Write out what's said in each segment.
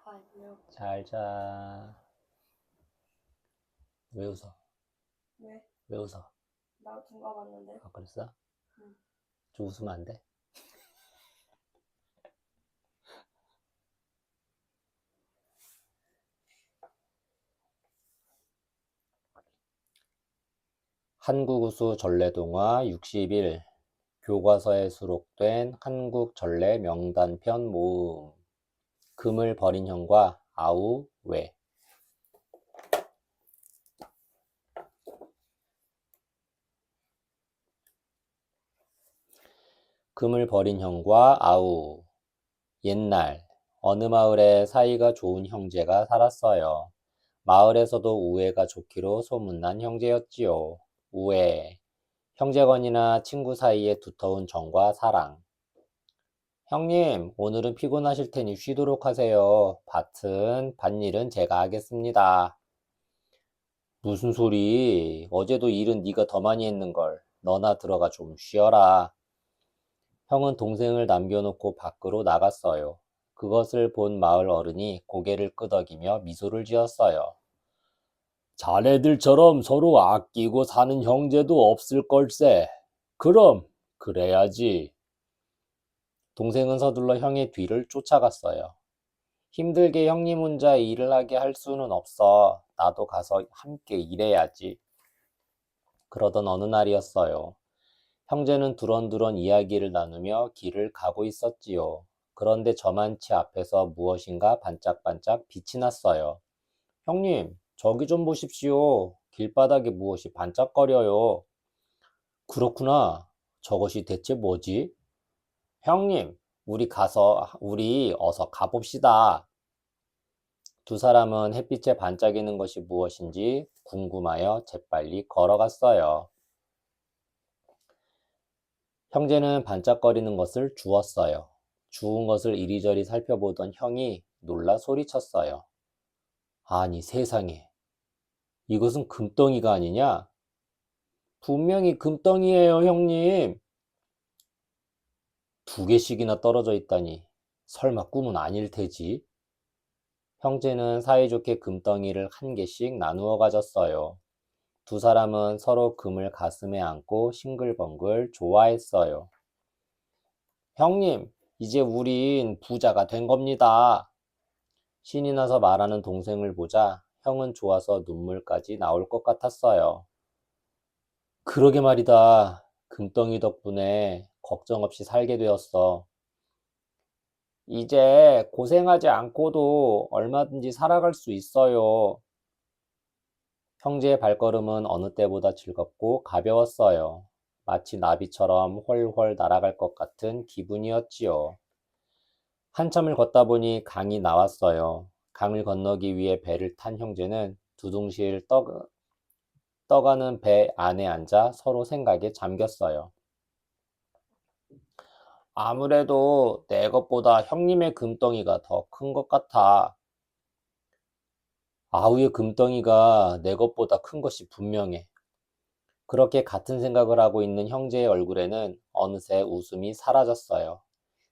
아니요. 잘 자. 왜 웃어? 왜? 왜 웃어? 나 둔가 봤는데. 아, 그랬어? 응. 좀 웃으면 안 돼? 한국우수 전래동화 60일 교과서에 수록된 한국 전래 명단편 모음 금을 버린 형과 아우 왜 금을 버린 형과 아우 옛날 어느 마을에 사이가 좋은 형제가 살았어요. 마을에서도 우애가 좋기로 소문난 형제였지요. 우애 형제간이나 친구 사이의 두터운 정과 사랑. 형님, 오늘은 피곤하실 테니 쉬도록 하세요. 밭일은 제가 하겠습니다. 무슨 소리? 어제도 일은 네가 더 많이 했는걸. 너나 들어가 좀 쉬어라. 형은 동생을 남겨놓고 밖으로 나갔어요. 그것을 본 마을 어른이 고개를 끄덕이며 미소를 지었어요. 자네들처럼 서로 아끼고 사는 형제도 없을 걸세. 그럼, 그래야지. 동생은 서둘러 형의 뒤를 쫓아갔어요. 힘들게 형님 혼자 일을 하게 할 수는 없어. 나도 가서 함께 일해야지. 그러던 어느 날이었어요. 형제는 두런두런 이야기를 나누며 길을 가고 있었지요. 그런데 저만치 앞에서 무엇인가 반짝반짝 빛이 났어요. 형님, 저기 좀 보십시오. 길바닥에 무엇이 반짝거려요. 그렇구나. 저것이 대체 뭐지? 형님, 우리 어서 가봅시다. 두 사람은 햇빛에 반짝이는 것이 무엇인지 궁금하여 재빨리 걸어갔어요. 형제는 반짝거리는 것을 주었어요. 주운 것을 이리저리 살펴보던 형이 놀라 소리쳤어요. 아니 세상에, 이것은 금덩이가 아니냐? 분명히 금덩이에요, 형님. 두 개씩이나 떨어져 있다니. 설마 꿈은 아닐 테지? 형제는 사이좋게 금덩이를 한 개씩 나누어 가졌어요. 두 사람은 서로 금을 가슴에 안고 싱글벙글 좋아했어요. 형님, 이제 우린 부자가 된 겁니다. 신이 나서 말하는 동생을 보자 형은 좋아서 눈물까지 나올 것 같았어요. 그러게 말이다. 금덩이 덕분에 걱정 없이 살게 되었어. 이제 고생하지 않고도 얼마든지 살아갈 수 있어요. 형제의 발걸음은 어느 때보다 즐겁고 가벼웠어요. 마치 나비처럼 훨훨 날아갈 것 같은 기분이었지요. 한참을 걷다 보니 강이 나왔어요. 강을 건너기 위해 배를 탄 형제는 두둥실 떠가는 배 안에 앉아 서로 생각에 잠겼어요. 아무래도 내 것보다 형님의 금덩이가 더 큰 것 같아. 아우의 금덩이가 내 것보다 큰 것이 분명해. 그렇게 같은 생각을 하고 있는 형제의 얼굴에는 어느새 웃음이 사라졌어요.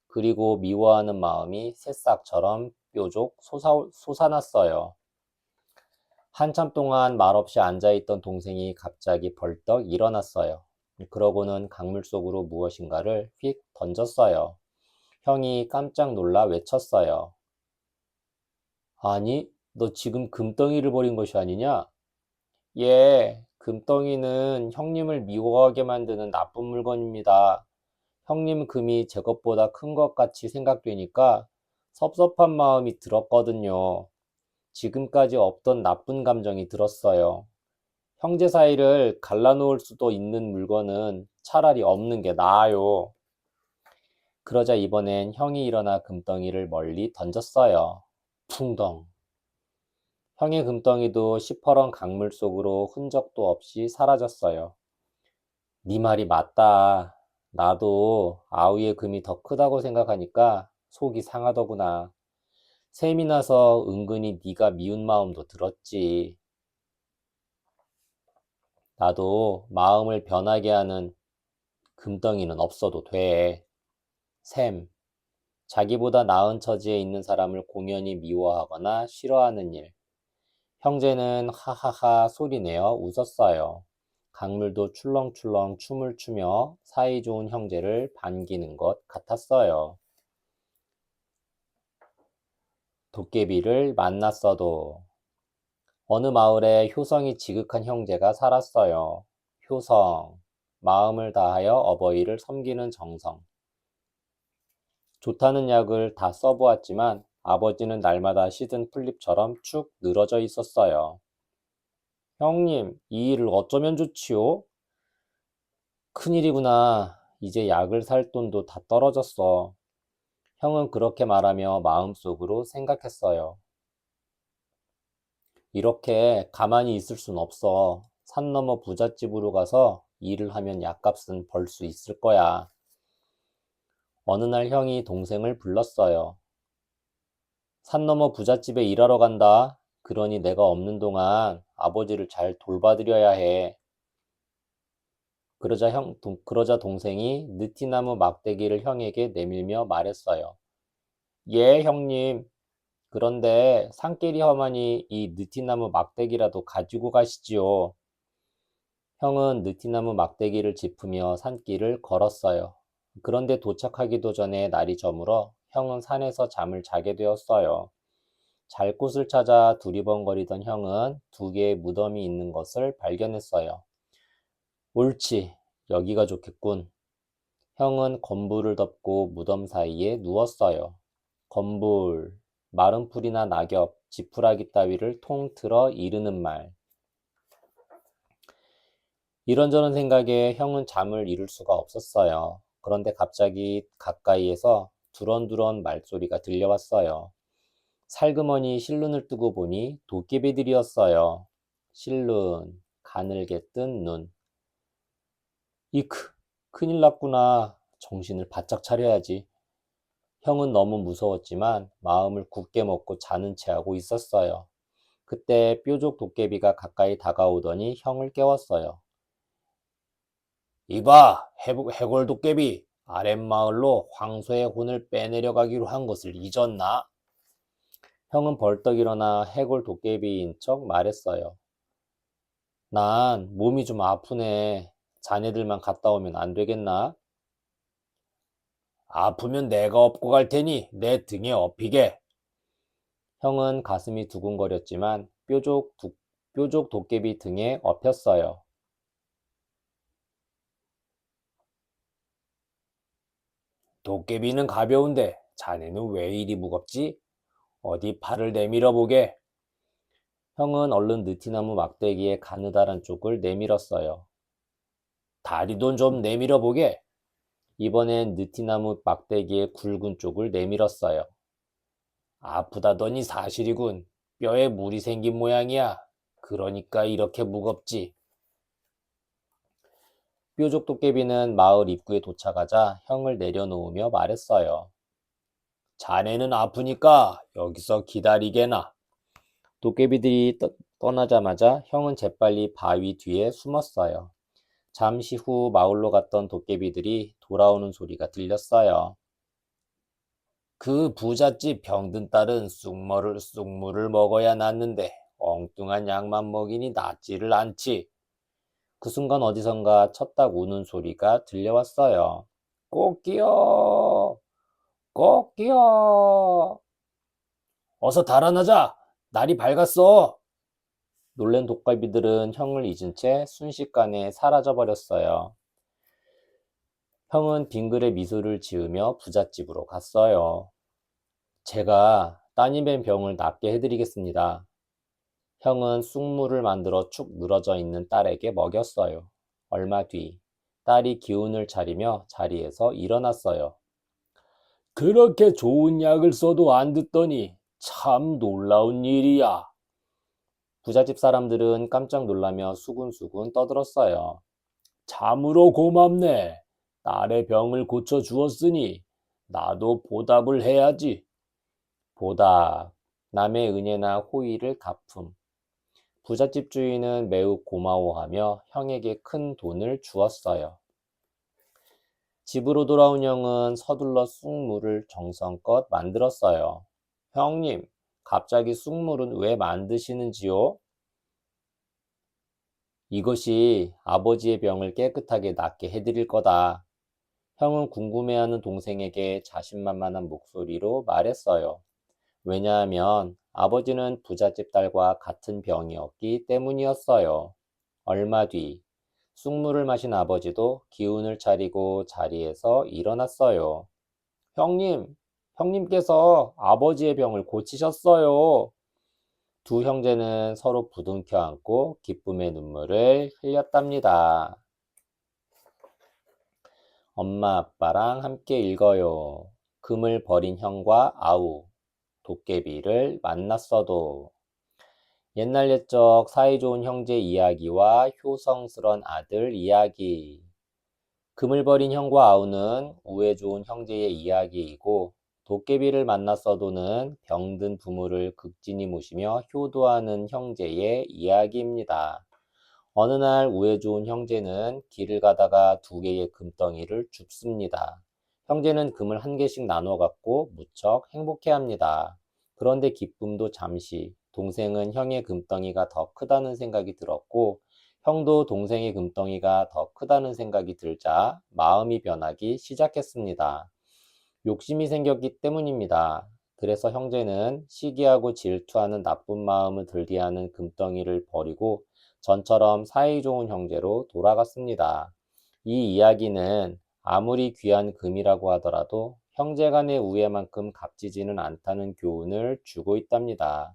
그리고 미워하는 마음이 새싹처럼 뾰족 솟아났어요. 한참 동안 말없이 앉아있던 동생이 갑자기 벌떡 일어났어요. 그러고는 강물 속으로 무엇인가를 휙 던졌어요. 형이 깜짝 놀라 외쳤어요. 아니, 너 지금 금덩이를 버린 것이 아니냐? 예, 금덩이는 형님을 미워하게 만드는 나쁜 물건입니다. 형님 금이 제 것보다 큰 것 같이 생각되니까 섭섭한 마음이 들었거든요. 지금까지 없던 나쁜 감정이 들었어요. 형제 사이를 갈라놓을 수도 있는 물건은 차라리 없는 게 나아요. 그러자 이번엔 형이 일어나 금덩이를 멀리 던졌어요. 풍덩. 형의 금덩이도 시퍼런 강물 속으로 흔적도 없이 사라졌어요. 네 말이 맞다. 나도 아우의 금이 더 크다고 생각하니까 속이 상하더구나. 셈이 나서 은근히 네가 미운 마음도 들었지. 나도 마음을 변하게 하는 금덩이는 없어도 돼. 샘, 자기보다 나은 처지에 있는 사람을 공연히 미워하거나 싫어하는 일. 형제는 하하하 소리내어 웃었어요. 강물도 출렁출렁 춤을 추며 사이좋은 형제를 반기는 것 같았어요. 도깨비를 만났어도. 어느 마을에 효성이 지극한 형제가 살았어요. 효성, 마음을 다하여 어버이를 섬기는 정성. 좋다는 약을 다 써보았지만 아버지는 날마다 시든 풀잎처럼 축 늘어져 있었어요. 형님, 이 일을 어쩌면 좋지요? 큰일이구나. 이제 약을 살 돈도 다 떨어졌어. 형은 그렇게 말하며 마음속으로 생각했어요. 이렇게 가만히 있을 순 없어. 산 너머 부잣집으로 가서 일을 하면 약값은 벌 수 있을 거야. 어느 날 형이 동생을 불렀어요. 산 너머 부잣집에 일하러 간다. 그러니 내가 없는 동안 아버지를 잘 돌봐드려야 해. 그러자 동생이 느티나무 막대기를 형에게 내밀며 말했어요. 예, 형님. 그런데 산길이 험하니 이 느티나무 막대기라도 가지고 가시지요. 형은 느티나무 막대기를 짚으며 산길을 걸었어요. 그런데 도착하기도 전에 날이 저물어 형은 산에서 잠을 자게 되었어요. 잘 곳을 찾아 두리번거리던 형은 두 개의 무덤이 있는 것을 발견했어요. 옳지, 여기가 좋겠군. 형은 건불을 덮고 무덤 사이에 누웠어요. 건불, 마른 풀이나 낙엽, 지푸라기 따위를 통틀어 이르는 말. 이런저런 생각에 형은 잠을 이룰 수가 없었어요. 그런데 갑자기 가까이에서 두런두런 말소리가 들려왔어요. 살그머니 실눈을 뜨고 보니 도깨비들이었어요. 실눈, 가늘게 뜬 눈. 이크, 큰일 났구나. 정신을 바짝 차려야지. 형은 너무 무서웠지만 마음을 굳게 먹고 자는 채 하고 있었어요. 그때 뾰족 도깨비가 가까이 다가오더니 형을 깨웠어요. 이봐, 해골 도깨비. 아랫마을로 황소의 혼을 빼내려 가기로 한 것을 잊었나? 형은 벌떡 일어나 해골 도깨비인 척 말했어요. 난 몸이 좀 아프네. 자네들만 갔다 오면 안 되겠나? 아프면 내가 업고 갈 테니 내 등에 업히게. 형은 가슴이 두근거렸지만 뾰족 도깨비 등에 업혔어요. 도깨비는 가벼운데 자네는 왜 이리 무겁지? 어디 팔을 내밀어 보게. 형은 얼른 느티나무 막대기의 가느다란 쪽을 내밀었어요. 다리도 좀 내밀어 보게. 이번엔 느티나무 막대기의 굵은 쪽을 내밀었어요. 아프다더니 사실이군. 뼈에 물이 생긴 모양이야. 그러니까 이렇게 무겁지. 뾰족 도깨비는 마을 입구에 도착하자 형을 내려놓으며 말했어요. 자네는 아프니까 여기서 기다리게나. 도깨비들이 떠나자마자 형은 재빨리 바위 뒤에 숨었어요. 잠시 후 마을로 갔던 도깨비들이 돌아오는 소리가 들렸어요. 그 부잣집 병든 딸은 쑥물을 먹어야 낫는데 엉뚱한 약만 먹이니 낫지를 않지. 그 순간 어디선가 쳤딱 우는 소리가 들려왔어요. 꼭기요! 꼭기요! 어서 달아나자! 날이 밝았어! 놀란 독갈비들은 형을 잊은 채 순식간에 사라져 버렸어요. 형은 빙그레 미소를 지으며 부잣집으로 갔어요. 제가 따님의 병을 낫게 해드리겠습니다. 형은 쑥물을 만들어 축 늘어져 있는 딸에게 먹였어요. 얼마 뒤, 딸이 기운을 차리며 자리에서 일어났어요. 그렇게 좋은 약을 써도 안 듣더니 참 놀라운 일이야. 부잣집 사람들은 깜짝 놀라며 수군수군 떠들었어요. 참으로 고맙네. 딸의 병을 고쳐 주었으니 나도 보답을 해야지. 보답, 남의 은혜나 호의를 갚음. 부잣집 주인은 매우 고마워하며 형에게 큰 돈을 주었어요. 집으로 돌아온 형은 서둘러 쑥물을 정성껏 만들었어요. 형님, 갑자기 쑥물은 왜 만드시는지요? 이것이 아버지의 병을 깨끗하게 낫게 해드릴 거다. 형은 궁금해하는 동생에게 자신만만한 목소리로 말했어요. 왜냐하면 아버지는 부잣집 딸과 같은 병이었기 때문이었어요. 얼마 뒤, 쑥물을 마신 아버지도 기운을 차리고 자리에서 일어났어요. 형님, 형님께서 아버지의 병을 고치셨어요. 두 형제는 서로 부둥켜 안고 기쁨의 눈물을 흘렸답니다. 엄마 아빠랑 함께 읽어요. 금을 버린 형과 아우, 도깨비를 만났어도. 옛날 옛적 사이좋은 형제 이야기와 효성스런 아들 이야기. 금을 버린 형과 아우는 우애 좋은 형제의 이야기이고, 도깨비를 만났어도는 병든 부모를 극진히 모시며 효도하는 형제의 이야기입니다. 어느 날 우애 좋은 형제는 길을 가다가 두 개의 금덩이를 줍습니다. 형제는 금을 한 개씩 나눠 갖고 무척 행복해합니다. 그런데 기쁨도 잠시, 동생은 형의 금덩이가 더 크다는 생각이 들었고, 형도 동생의 금덩이가 더 크다는 생각이 들자 마음이 변하기 시작했습니다. 욕심이 생겼기 때문입니다. 그래서 형제는 시기하고 질투하는 나쁜 마음을 들게 하는 금덩이를 버리고 전처럼 사이좋은 형제로 돌아갔습니다. 이 이야기는 아무리 귀한 금이라고 하더라도 형제 간의 우애만큼 값지지는 않다는 교훈을 주고 있답니다.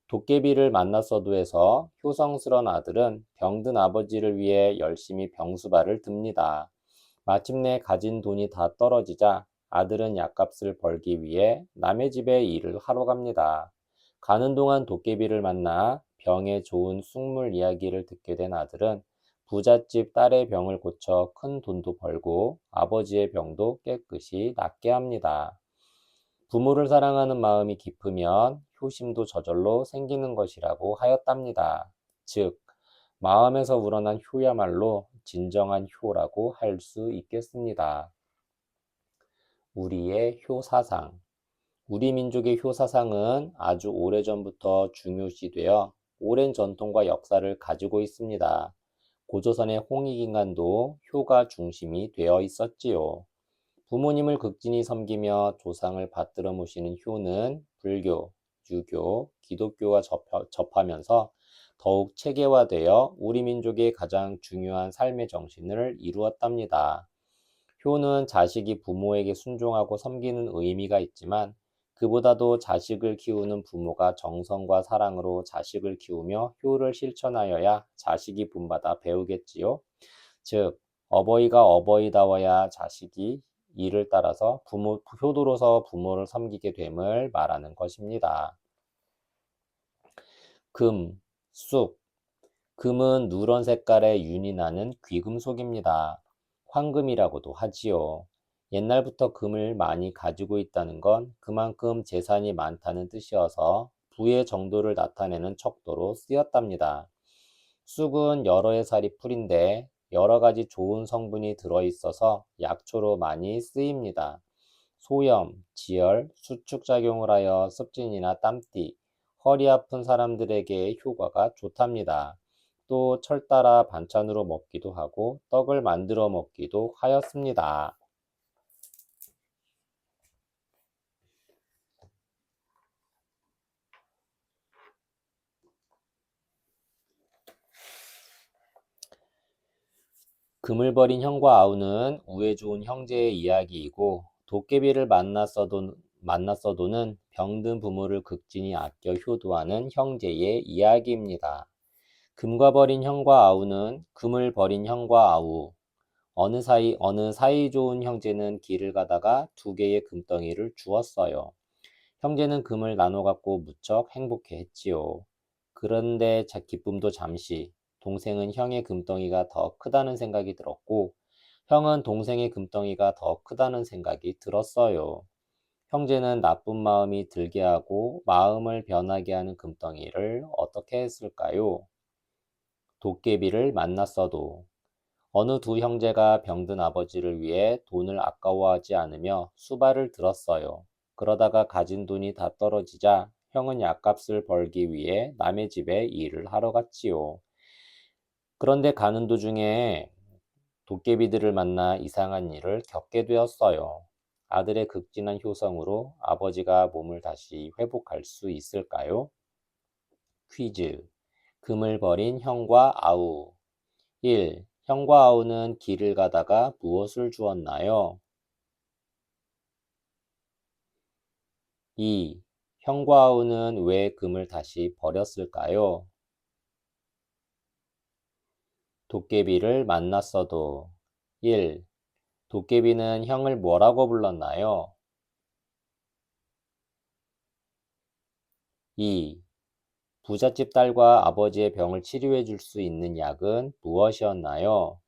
도깨비를 만났어도에서 효성스런 아들은 병든 아버지를 위해 열심히 병수발을 듭니다. 마침내 가진 돈이 다 떨어지자 아들은 약값을 벌기 위해 남의 집에 일을 하러 갑니다. 가는 동안 도깨비를 만나 병에 좋은 쑥물 이야기를 듣게 된 아들은 부잣집 딸의 병을 고쳐 큰 돈도 벌고 아버지의 병도 깨끗이 낫게 합니다. 부모를 사랑하는 마음이 깊으면 효심도 저절로 생기는 것이라고 하였답니다. 즉, 마음에서 우러난 효야말로 진정한 효라고 할 수 있겠습니다. 우리의 효사상. 우리 민족의 효사상은 아주 오래전부터 중요시되어 오랜 전통과 역사를 가지고 있습니다. 고조선의 홍익인간도 효가 중심이 되어 있었지요. 부모님을 극진히 섬기며 조상을 받들어 모시는 효는 불교, 유교, 기독교가 접하면서 더욱 체계화되어 우리 민족의 가장 중요한 삶의 정신을 이루었답니다. 효는 자식이 부모에게 순종하고 섬기는 의미가 있지만 그보다도 자식을 키우는 부모가 정성과 사랑으로 자식을 키우며 효를 실천하여야 자식이 본받아 배우겠지요. 즉, 어버이가 어버이다워야 자식이 이를 따라서 효도로서 부모를 섬기게 됨을 말하는 것입니다. 금, 쑥. 금은 누런 색깔의 윤이 나는 귀금속입니다. 황금이라고도 하지요. 옛날부터 금을 많이 가지고 있다는 건 그만큼 재산이 많다는 뜻이어서 부의 정도를 나타내는 척도로 쓰였답니다. 쑥은 여러 해살이 풀인데 여러 가지 좋은 성분이 들어있어서 약초로 많이 쓰입니다. 소염, 지혈, 수축작용을 하여 습진이나 땀띠, 허리 아픈 사람들에게 효과가 좋답니다. 또 철 따라 반찬으로 먹기도 하고 떡을 만들어 먹기도 하였습니다. 금을 버린 형과 아우는 우애 좋은 형제의 이야기이고 도깨비를 만났어도는 병든 부모를 극진히 아껴 효도하는 형제의 이야기입니다. 금과 버린 형과 아우는 금을 버린 형과 아우. 어느 사이 좋은 형제는 길을 가다가 두 개의 금덩이를 주었어요. 형제는 금을 나눠 갖고 무척 행복해 했지요. 그런데 기쁨도 잠시, 동생은 형의 금덩이가 더 크다는 생각이 들었고, 형은 동생의 금덩이가 더 크다는 생각이 들었어요. 형제는 나쁜 마음이 들게 하고 마음을 변하게 하는 금덩이를 어떻게 했을까요? 도깨비를 만났어도. 어느 두 형제가 병든 아버지를 위해 돈을 아까워하지 않으며 수발을 들었어요. 그러다가 가진 돈이 다 떨어지자 형은 약값을 벌기 위해 남의 집에 일을 하러 갔지요. 그런데 가는 도중에 도깨비들을 만나 이상한 일을 겪게 되었어요. 아들의 극진한 효성으로 아버지가 몸을 다시 회복할 수 있을까요? 퀴즈. 금을 버린 형과 아우. 1. 형과 아우는 길을 가다가 무엇을 주었나요? 2. 형과 아우는 왜 금을 다시 버렸을까요? 도깨비를 만났어도. 1. 도깨비는 형을 뭐라고 불렀나요? 2. 부잣집 딸과 아버지의 병을 치료해 줄 수 있는 약은 무엇이었나요?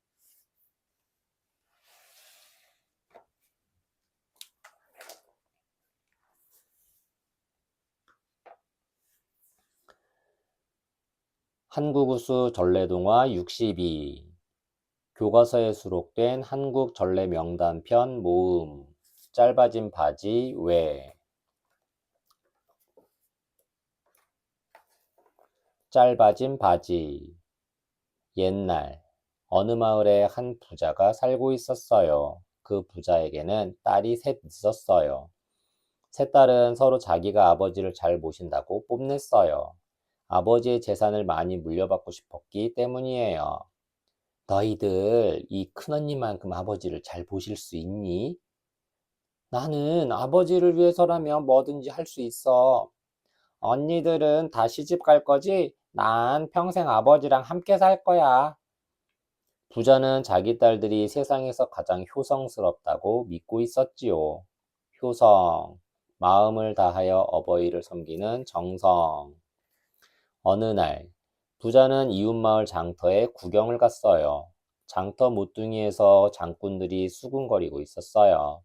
한국우수 전래동화 62. 교과서에 수록된 한국 전래 명단편 모음. 짧아진 바지 왜? 짧아진 바지. 옛날 어느 마을에 한 부자가 살고 있었어요. 그 부자에게는 딸이 셋 있었어요. 세 딸은 서로 자기가 아버지를 잘 모신다고 뽐냈어요. 아버지의 재산을 많이 물려받고 싶었기 때문이에요. 너희들 이 큰언니만큼 아버지를 잘 보실 수 있니? 나는 아버지를 위해서라면 뭐든지 할 수 있어. 언니들은 다 시집 갈 거지? 난 평생 아버지랑 함께 살 거야. 부자는 자기 딸들이 세상에서 가장 효성스럽다고 믿고 있었지요. 효성, 마음을 다하여 어버이를 섬기는 정성. 어느 날, 부자는 이웃마을 장터에 구경을 갔어요. 장터 모퉁이에서 장꾼들이 수군거리고 있었어요.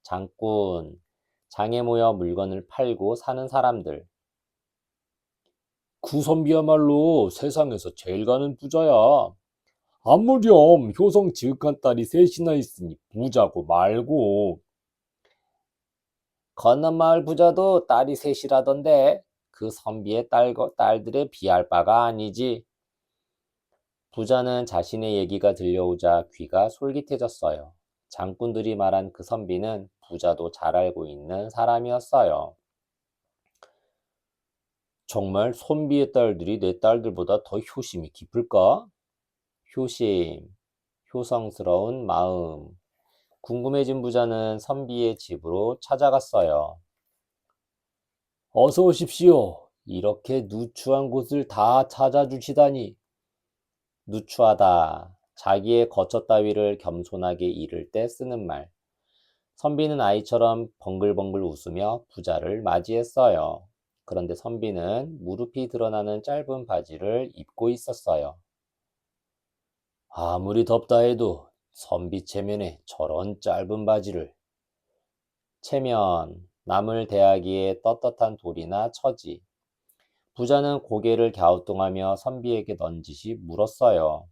장꾼, 장에 모여 물건을 팔고 사는 사람들. 구선비야말로 세상에서 제일 가는 부자야. 아무렴 효성 지극한 딸이 셋이나 있으니 부자고 말고. 건넌 마을 부자도 딸이 셋이라던데 그 선비의 딸들에 비할 바가 아니지. 부자는 자신의 얘기가 들려오자 귀가 솔깃해졌어요. 장꾼들이 말한 그 선비는 부자도 잘 알고 있는 사람이었어요. 정말 선비의 딸들이 내 딸들보다 더 효심이 깊을까? 효심, 효성스러운 마음. 궁금해진 부자는 선비의 집으로 찾아갔어요. 어서 오십시오. 이렇게 누추한 곳을 다 찾아주시다니. 누추하다. 자기의 거처 따위를 겸손하게 이를 때 쓰는 말. 선비는 아이처럼 벙글벙글 웃으며 부자를 맞이했어요. 그런데 선비는 무릎이 드러나는 짧은 바지를 입고 있었어요. 아무리 덥다 해도 선비 체면에 저런 짧은 바지를. 체면, 남을 대하기에 떳떳한 도리나 처지. 부자는 고개를 갸우뚱하며 선비에게 넌지시 물었어요.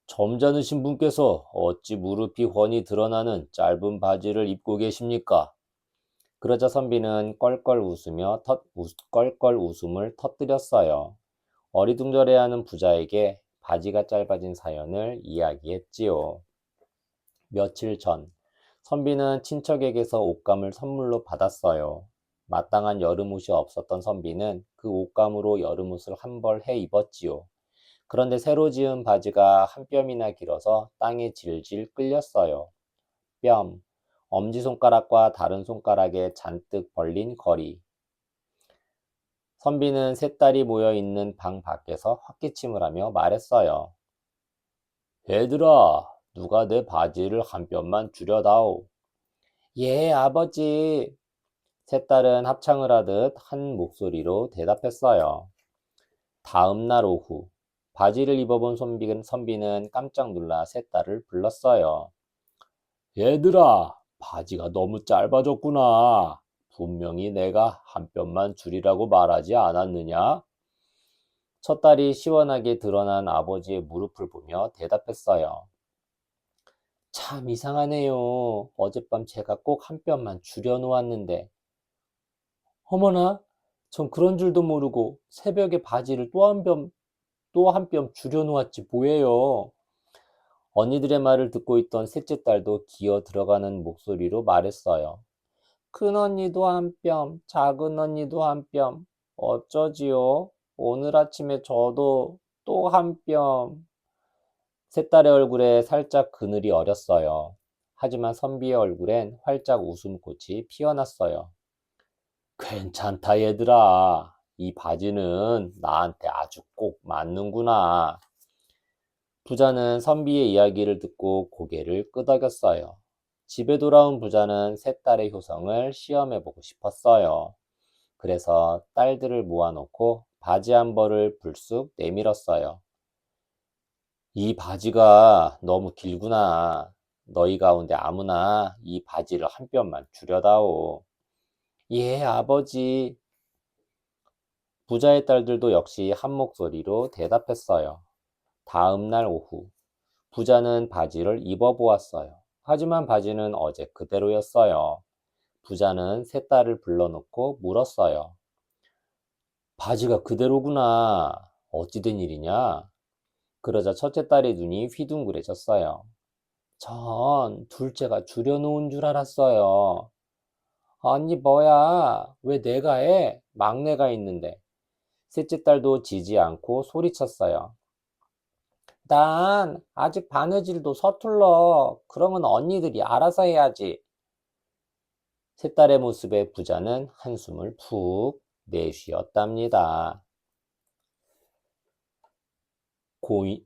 점잖으신 분께서 어찌 무릎이 훤히 드러나는 짧은 바지를 입고 계십니까? 그러자 선비는 껄껄 웃음을 터뜨렸어요. 어리둥절해하는 부자에게 바지가 짧아진 사연을 이야기했지요. 며칠 전, 선비는 친척에게서 옷감을 선물로 받았어요. 마땅한 여름옷이 없었던 선비는 그 옷감으로 여름옷을 한 벌 해 입었지요. 그런데 새로 지은 바지가 한 뼘이나 길어서 땅에 질질 끌렸어요. 뼘, 엄지손가락과 다른 손가락에 잔뜩 벌린 거리. 선비는 세 딸이 모여 있는 방 밖에서 헛기침을 하며 말했어요. 얘들아, 누가 내 바지를 한 뼘만 줄여다오. 예, 아버지. 세 딸은 합창을 하듯 한 목소리로 대답했어요. 다음 날 오후, 바지를 입어본 선비는 깜짝 놀라 세 딸을 불렀어요. 얘들아, 바지가 너무 짧아졌구나. 분명히 내가 한 뼘만 줄이라고 말하지 않았느냐? 첫 딸이 시원하게 드러난 아버지의 무릎을 보며 대답했어요. 참 이상하네요. 어젯밤 제가 꼭 한 뼘만 줄여 놓았는데. 어머나, 전 그런 줄도 모르고 새벽에 바지를 또 한 뼘 줄여 놓았지 뭐예요. 언니들의 말을 듣고 있던 셋째 딸도 기어 들어가는 목소리로 말했어요. 큰 언니도 한 뼘, 작은 언니도 한 뼘. 어쩌지요? 오늘 아침에 저도 또 한 뼘. 셋 딸의 얼굴에 살짝 그늘이 어렸어요. 하지만 선비의 얼굴엔 활짝 웃음꽃이 피어났어요. 괜찮다, 얘들아. 이 바지는 나한테 아주 꼭 맞는구나. 부자는 선비의 이야기를 듣고 고개를 끄덕였어요. 집에 돌아온 부자는 세 딸의 효성을 시험해보고 싶었어요. 그래서 딸들을 모아놓고 바지 한 벌을 불쑥 내밀었어요. 이 바지가 너무 길구나. 너희 가운데 아무나 이 바지를 한 뼘만 줄여다오. 예, 아버지. 부자의 딸들도 역시 한 목소리로 대답했어요. 다음 날 오후, 부자는 바지를 입어보았어요. 하지만 바지는 어제 그대로였어요. 부자는 세 딸을 불러놓고 물었어요. 바지가 그대로구나. 어찌 된 일이냐? 그러자 첫째 딸의 눈이 휘둥그레졌어요. 전 둘째가 줄여놓은 줄 알았어요. 아니, 뭐야? 왜 내가 해? 막내가 있는데. 셋째 딸도 지지 않고 소리쳤어요. 난 아직 바느질도 서툴러. 그러면 언니들이 알아서 해야지. 세 딸의 모습에 부자는 한숨을 푹 내쉬었답니다.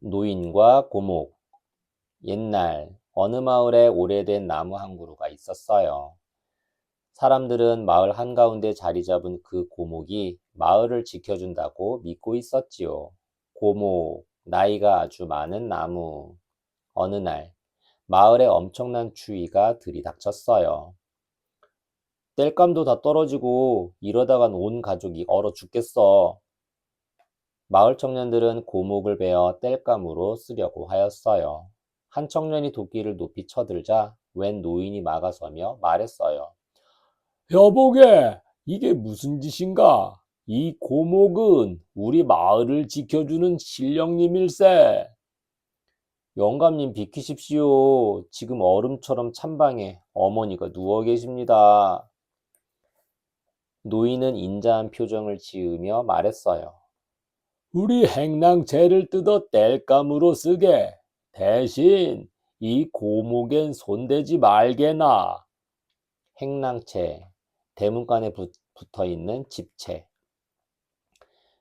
노인과 고목. 옛날 어느 마을에 오래된 나무 한 그루가 있었어요. 사람들은 마을 한가운데 자리 잡은 그 고목이 마을을 지켜준다고 믿고 있었지요. 고목, 나이가 아주 많은 나무. 어느 날 마을에 엄청난 추위가 들이닥쳤어요. 땔감도 다 떨어지고 이러다간 온 가족이 얼어 죽겠어. 마을 청년들은 고목을 베어 땔감으로 쓰려고 하였어요. 한 청년이 도끼를 높이 쳐들자 웬 노인이 막아서며 말했어요. 여보게, 이게 무슨 짓인가? 이 고목은 우리 마을을 지켜주는 신령님일세. 영감님 비키십시오. 지금 얼음처럼 찬 방에 어머니가 누워 계십니다. 노인은 인자한 표정을 지으며 말했어요. 우리 행랑채를 뜯어 땔감으로 쓰게. 대신 이 고목엔 손대지 말게나. 행랑채, 대문간에 붙어 있는 집채.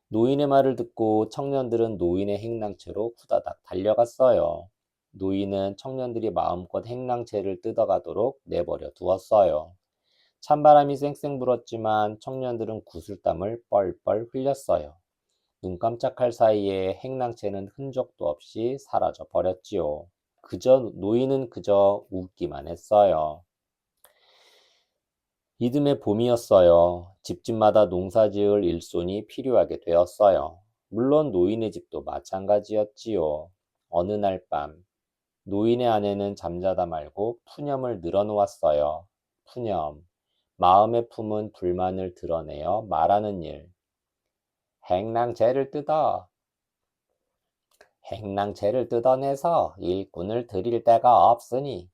노인의 말을 듣고 청년들은 노인의 행랑채로 후다닥 달려갔어요. 노인은 청년들이 마음껏 행랑채를 뜯어가도록 내버려 두었어요. 찬바람이 쌩쌩 불었지만 청년들은 구슬땀을 뻘뻘 흘렸어요. 눈 깜짝할 사이에 행랑채는 흔적도 없이 사라져 버렸지요. 노인은 그저 웃기만 했어요. 이듬해 봄이었어요. 집집마다 농사지을 일손이 필요하게 되었어요. 물론 노인의 집도 마찬가지였지요. 어느 날 밤, 노인의 아내는 잠자다 말고 푸념을 늘어놓았어요. 푸념, 마음에 품은 불만을 드러내어 말하는 일. 행랑채를 뜯어. 행랑채를 뜯어내서 일꾼을 들일 데가 없으니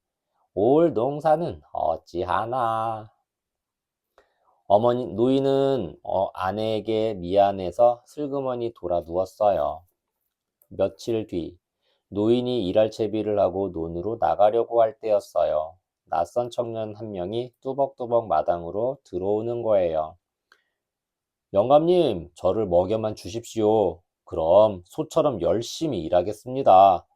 올 농사는 어찌하나. 노인은 아내에게 미안해서 슬그머니 돌아 누웠어요. 며칠 뒤, 노인이 일할 채비를 하고 논으로 나가려고 할 때였어요. 낯선 청년 한 명이 뚜벅뚜벅 마당으로 들어오는 거예요. 영감님, 저를 먹여만 주십시오. 그럼 소처럼 열심히 일하겠습니다.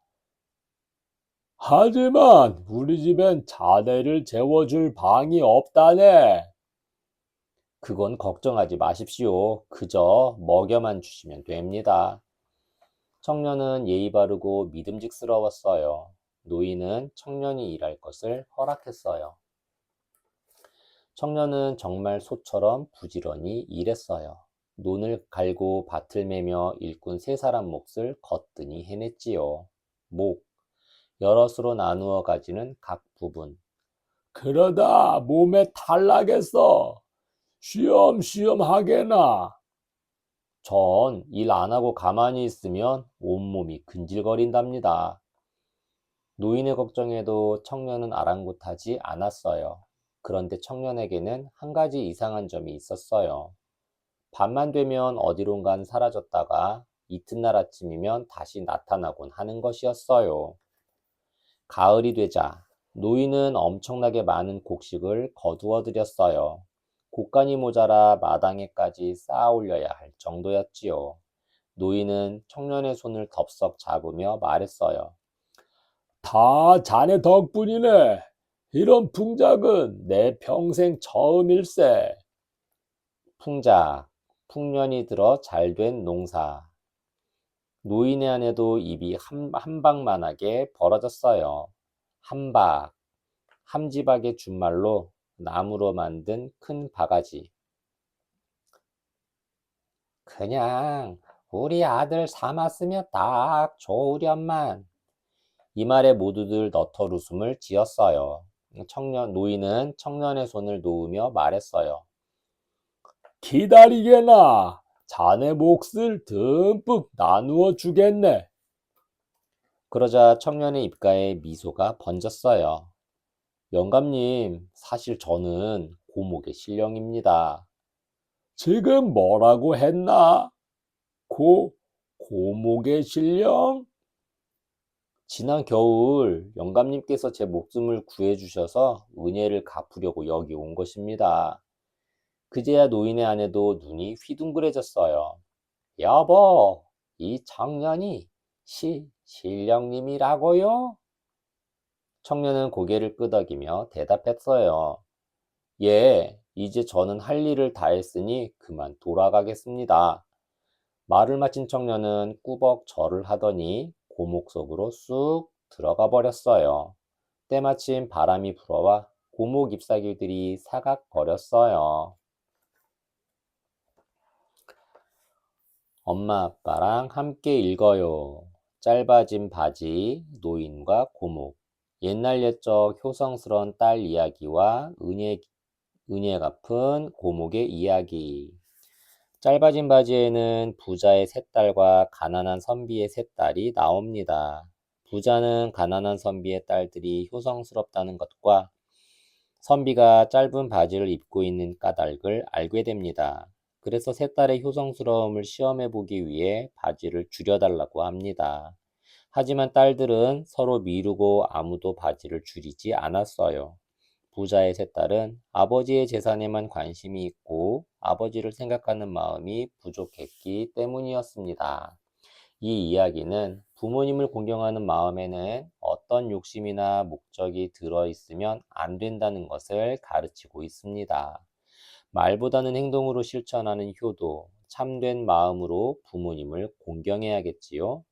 하지만 우리 집엔 자네를 재워줄 방이 없다네. 그건 걱정하지 마십시오. 그저 먹여만 주시면 됩니다. 청년은 예의 바르고 믿음직스러웠어요. 노인은 청년이 일할 것을 허락했어요. 청년은 정말 소처럼 부지런히 일했어요. 논을 갈고 밭을 매며 일꾼 세 사람 몫을 거뜬히 해냈지요. 목, 여럿으로 나누어 가지는 각 부분. 그러다 몸에 탈나겠어. 쉬엄쉬엄 하게나. 전 일 안 하고 가만히 있으면 온몸이 근질거린답니다. 노인의 걱정에도 청년은 아랑곳하지 않았어요. 그런데 청년에게는 한 가지 이상한 점이 있었어요. 밤만 되면 어디론가 사라졌다가 이튿날 아침이면 다시 나타나곤 하는 것이었어요. 가을이 되자 노인은 엄청나게 많은 곡식을 거두어 들였어요. 곡간이 모자라 마당에까지 쌓아 올려야 할 정도였지요. 노인은 청년의 손을 덥석 잡으며 말했어요. 다 자네 덕분이네. 이런 풍작은 내 평생 처음일세. 풍작, 풍년이 들어 잘된 농사. 노인의 아내도 입이 한박만하게 벌어졌어요. 함박, 함지박의 준말로 나무로 만든 큰 바가지. 그냥 우리 아들 삼았으면 딱 좋으련만. 이 말에 모두들 너털 웃음을 지었어요. 노인은 청년의 손을 놓으며 말했어요. 기다리게나. 자네 몫을 듬뿍 나누어 주겠네. 그러자 청년의 입가에 미소가 번졌어요. 영감님, 사실 저는 고목의 신령입니다. 지금 뭐라고 했나? 고목의 신령? 지난 겨울 영감님께서 제 목숨을 구해주셔서 은혜를 갚으려고 여기 온 것입니다. 그제야 노인의 아내도 눈이 휘둥그레졌어요. 여보, 이 청년이 신령님이라고요? 청년은 고개를 끄덕이며 대답했어요. 예, 이제 저는 할 일을 다 했으니 그만 돌아가겠습니다. 말을 마친 청년은 꾸벅 절을 하더니 고목 속으로 쑥 들어가 버렸어요. 때마침 바람이 불어와 고목 잎사귀들이 사각거렸어요. 엄마 아빠랑 함께 읽어요. 짧아진 바지, 노인과 고목. 옛날 옛적 효성스런 딸 이야기와 은혜 갚은 고목의 이야기. 짧아진 바지에는 부자의 세 딸과 가난한 선비의 세 딸이 나옵니다. 부자는 가난한 선비의 딸들이 효성스럽다는 것과 선비가 짧은 바지를 입고 있는 까닭을 알게 됩니다. 그래서 세 딸의 효성스러움을 시험해 보기 위해 바지를 줄여달라고 합니다. 하지만 딸들은 서로 미루고 아무도 바지를 줄이지 않았어요. 부자의 세 딸은 아버지의 재산에만 관심이 있고 아버지를 생각하는 마음이 부족했기 때문이었습니다. 이 이야기는 부모님을 공경하는 마음에는 어떤 욕심이나 목적이 들어있으면 안 된다는 것을 가르치고 있습니다. 말보다는 행동으로 실천하는 효도, 참된 마음으로 부모님을 공경해야겠지요.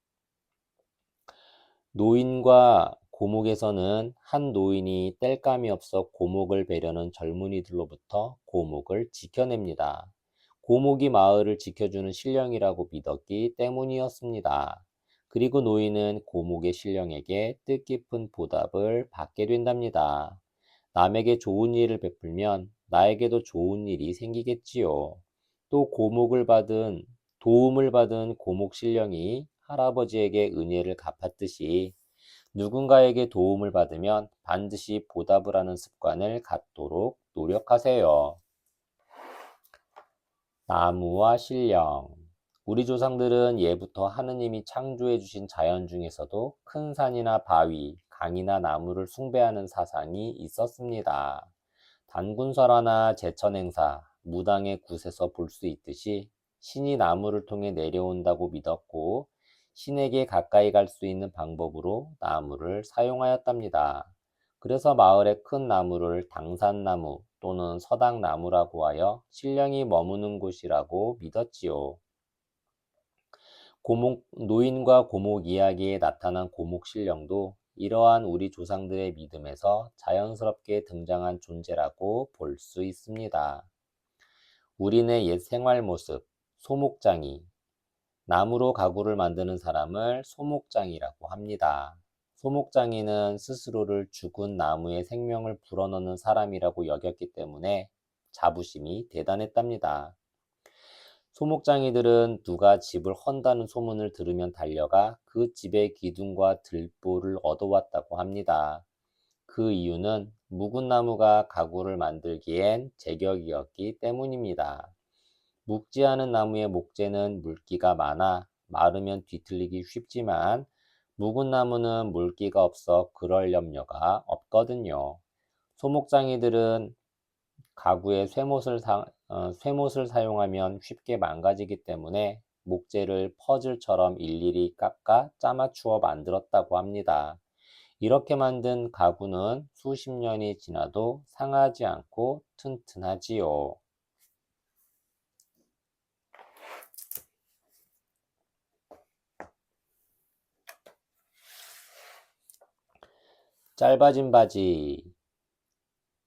노인과 고목에서는 한 노인이 땔감이 없어 고목을 베려는 젊은이들로부터 고목을 지켜냅니다. 고목이 마을을 지켜주는 신령이라고 믿었기 때문이었습니다. 그리고 노인은 고목의 신령에게 뜻깊은 보답을 받게 된답니다. 남에게 좋은 일을 베풀면 나에게도 좋은 일이 생기겠지요. 또 도움을 받은 고목 신령이 할아버지에게 은혜를 갚았듯이 누군가에게 도움을 받으면 반드시 보답을 하는 습관을 갖도록 노력하세요. 나무와 신령. 우리 조상들은 예부터 하느님이 창조해 주신 자연 중에서도 큰 산이나 바위, 강이나 나무를 숭배하는 사상이 있었습니다. 단군설화나 제천행사, 무당의 굿에서 볼 수 있듯이 신이 나무를 통해 내려온다고 믿었고 신에게 가까이 갈 수 있는 방법으로 나무를 사용하였답니다. 그래서 마을의 큰 나무를 당산나무 또는 서당나무라고 하여 신령이 머무는 곳이라고 믿었지요. 노인과 고목 이야기에 나타난 고목 신령도 이러한 우리 조상들의 믿음에서 자연스럽게 등장한 존재라고 볼 수 있습니다. 우리네 옛 생활 모습, 소목장이. 나무로 가구를 만드는 사람을 소목장이라고 합니다. 소목장이는 스스로를 죽은 나무에 생명을 불어넣는 사람이라고 여겼기 때문에 자부심이 대단했답니다. 소목장이들은 누가 집을 헌다는 소문을 들으면 달려가 그 집의 기둥과 들보를 얻어왔다고 합니다. 그 이유는 묵은 나무가 가구를 만들기엔 제격이었기 때문입니다. 묵지 않은 나무의 목재는 물기가 많아 마르면 뒤틀리기 쉽지만 묵은 나무는 물기가 없어 그럴 염려가 없거든요. 소목장이들은 가구에 쇠못을 사용하면 쉽게 망가지기 때문에 목재를 퍼즐처럼 일일이 깎아 짜맞추어 만들었다고 합니다. 이렇게 만든 가구는 수십 년이 지나도 상하지 않고 튼튼하지요. 짧아진 바지.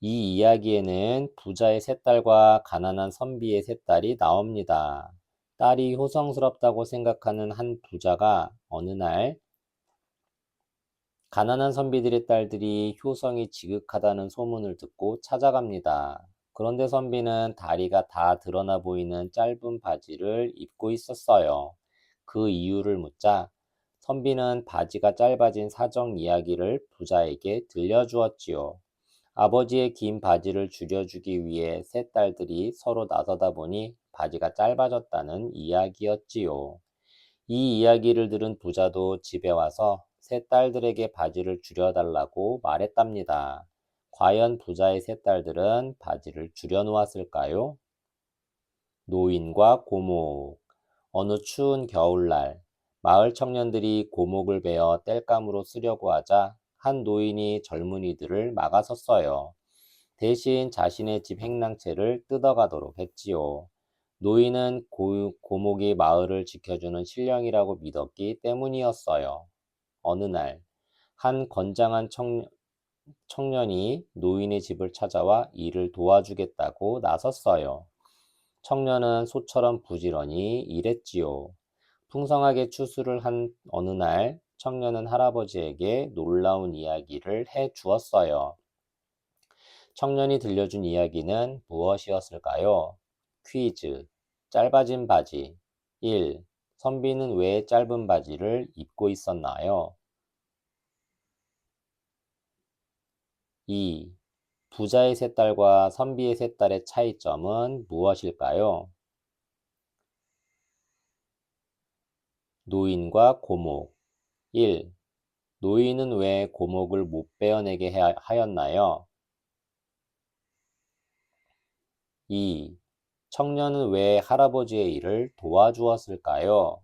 이 이야기에는 부자의 세 딸과 가난한 선비의 세 딸이 나옵니다. 딸이 효성스럽다고 생각하는 한 부자가 어느 날 가난한 선비들의 딸들이 효성이 지극하다는 소문을 듣고 찾아갑니다. 그런데 선비는 다리가 다 드러나 보이는 짧은 바지를 입고 있었어요. 그 이유를 묻자 선비는 바지가 짧아진 사정 이야기를 부자에게 들려주었지요. 아버지의 긴 바지를 줄여주기 위해 세 딸들이 서로 나서다 보니 바지가 짧아졌다는 이야기였지요. 이 이야기를 들은 부자도 집에 와서 세 딸들에게 바지를 줄여달라고 말했답니다. 과연 부자의 세 딸들은 바지를 줄여놓았을까요? 노인과 고목. 어느 추운 겨울날, 마을 청년들이 고목을 베어 땔감으로 쓰려고 하자 한 노인이 젊은이들을 막아섰어요. 대신 자신의 집 행랑채를 뜯어가도록 했지요. 노인은 고목이 마을을 지켜주는 신령이라고 믿었기 때문이었어요. 어느 날, 한 건장한 청년이 노인의 집을 찾아와 일을 도와주겠다고 나섰어요. 청년은 소처럼 부지런히 일했지요. 풍성하게 추수를 한 어느 날, 청년은 할아버지에게 놀라운 이야기를 해 주었어요. 청년이 들려준 이야기는 무엇이었을까요? 퀴즈. 짧아진 바지. 1. 선비는 왜 짧은 바지를 입고 있었나요? 2. 부자의 세 딸과 선비의 세 딸의 차이점은 무엇일까요? 노인과 고목. 1. 노인은 왜 고목을 못 베어내게 하였나요? 2. 청년은 왜 할아버지의 일을 도와주었을까요?